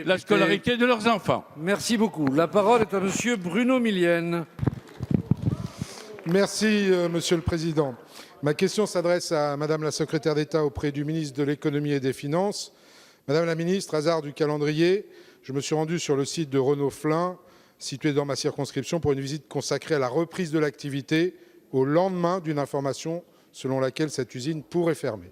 la scolarité de leurs enfants. Merci beaucoup. La parole est à monsieur Bruno Millienne. Merci, Monsieur le Président. Ma question s'adresse à Madame la secrétaire d'État auprès du ministre de l'Économie et des Finances. Madame la ministre, hasard du calendrier, je me suis rendu sur le site de Renault-Flins, situé dans ma circonscription, pour une visite consacrée à la reprise de l'activité au lendemain d'une information selon laquelle cette usine pourrait fermer.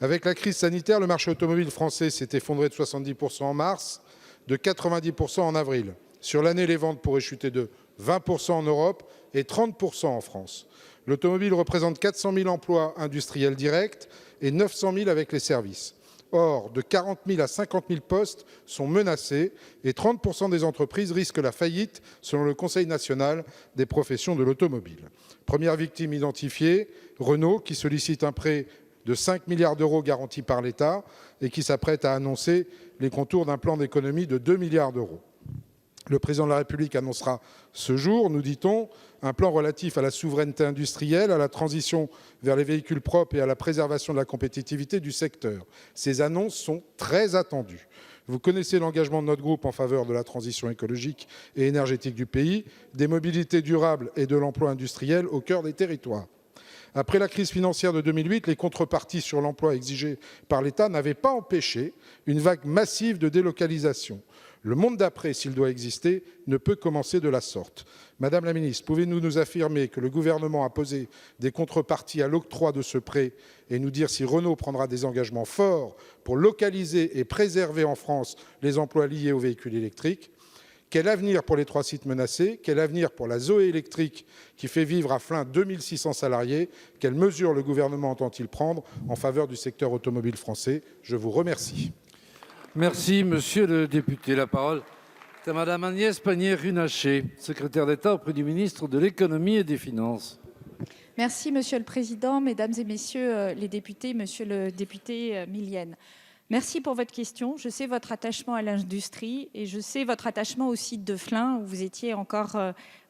Avec la crise sanitaire, le marché automobile français s'est effondré de 70% en mars, de 90% en avril. Sur l'année, les ventes pourraient chuter de 20% en Europe et 30% en France. L'automobile représente 400 000 emplois industriels directs et 900 000 avec les services. Or, de 40 000 à 50 000 postes sont menacés et 30% des entreprises risquent la faillite, selon le Conseil national des professions de l'automobile. Première victime identifiée, Renault, qui sollicite un prêt de 5 milliards d'euros garantis par l'État et qui s'apprête à annoncer les contours d'un plan d'économie de 2 milliards d'euros. Le président de la République annoncera ce jour, nous dit-on, un plan relatif à la souveraineté industrielle, à la transition vers les véhicules propres et à la préservation de la compétitivité du secteur. Ces annonces sont très attendues. Vous connaissez l'engagement de notre groupe en faveur de la transition écologique et énergétique du pays, des mobilités durables et de l'emploi industriel au cœur des territoires. Après la crise financière de 2008, les contreparties sur l'emploi exigées par l'État n'avaient pas empêché une vague massive de délocalisation. Le monde d'après, s'il doit exister, ne peut commencer de la sorte. Madame la ministre, pouvez-vous nous affirmer que le gouvernement a posé des contreparties à l'octroi de ce prêt et nous dire si Renault prendra des engagements forts pour localiser et préserver en France les emplois liés aux véhicules électriques? Quel avenir pour les 3 sites menacés? Quel avenir pour la Zoé électrique qui fait vivre à Flins 2600 salariés? Quelles mesures le gouvernement entend-il prendre en faveur du secteur automobile français? Je vous remercie. Merci, monsieur le député. La parole est à madame Agnès Pannier-Runacher, secrétaire d'État auprès du ministre de l'Économie et des Finances. Merci, monsieur le président, mesdames et messieurs les députés, monsieur le député Millienne. Merci pour votre question. Je sais votre attachement à l'industrie et je sais votre attachement au site de Flins où vous étiez encore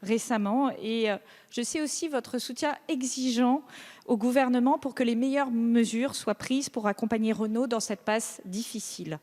récemment. Et je sais aussi votre soutien exigeant au gouvernement pour que les meilleures mesures soient prises pour accompagner Renault dans cette passe difficile.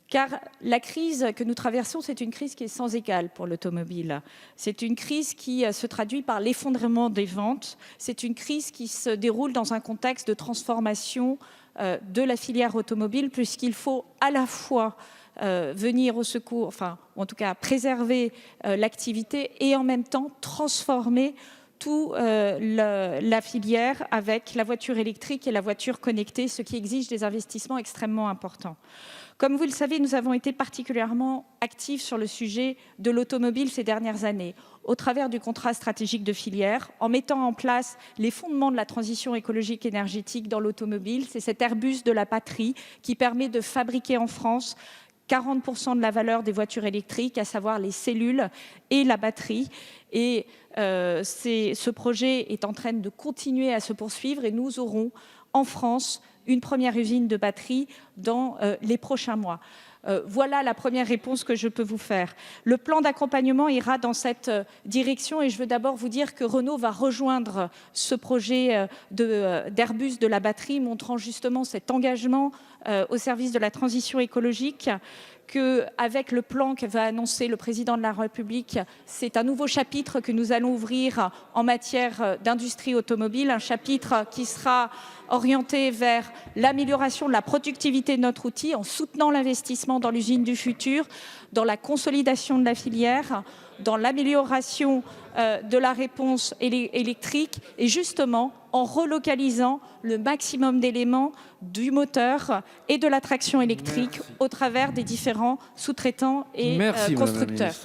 Car la crise que nous traversons, c'est une crise qui est sans égale pour l'automobile. C'est une crise qui se traduit par l'effondrement des ventes. C'est une crise qui se déroule dans un contexte de transformation de la filière automobile, puisqu'il faut à la fois venir au secours, enfin, en tout cas préserver l'activité et en même temps transformer toute la filière avec la voiture électrique et la voiture connectée, ce qui exige des investissements extrêmement importants. Comme vous le savez, nous avons été particulièrement actifs sur le sujet de l'automobile ces dernières années, au travers du contrat stratégique de filière, en mettant en place les fondements de la transition écologique énergétique dans l'automobile. C'est cet Airbus de la patrie qui permet de fabriquer en France 40% de la valeur des voitures électriques, à savoir les cellules et la batterie. Et ce projet est en train de continuer à se poursuivre et nous aurons en France une première usine de batterie dans les prochains mois. Voilà la première réponse que je peux vous faire. Le plan d'accompagnement ira dans cette direction et je veux d'abord vous dire que Renault va rejoindre ce projet d'Airbus de la batterie, montrant justement cet engagement au service de la transition écologique, qu'avec le plan que va annoncer le président de la République, c'est un nouveau chapitre que nous allons ouvrir en matière d'industrie automobile, un chapitre qui sera orienté vers l'amélioration de la productivité de notre outil en soutenant l'investissement dans l'usine du futur, dans la consolidation de la filière, dans l'amélioration de la réponse électrique et justement en relocalisant le maximum d'éléments du moteur et de la traction électrique au travers des différents sous-traitants et constructeurs.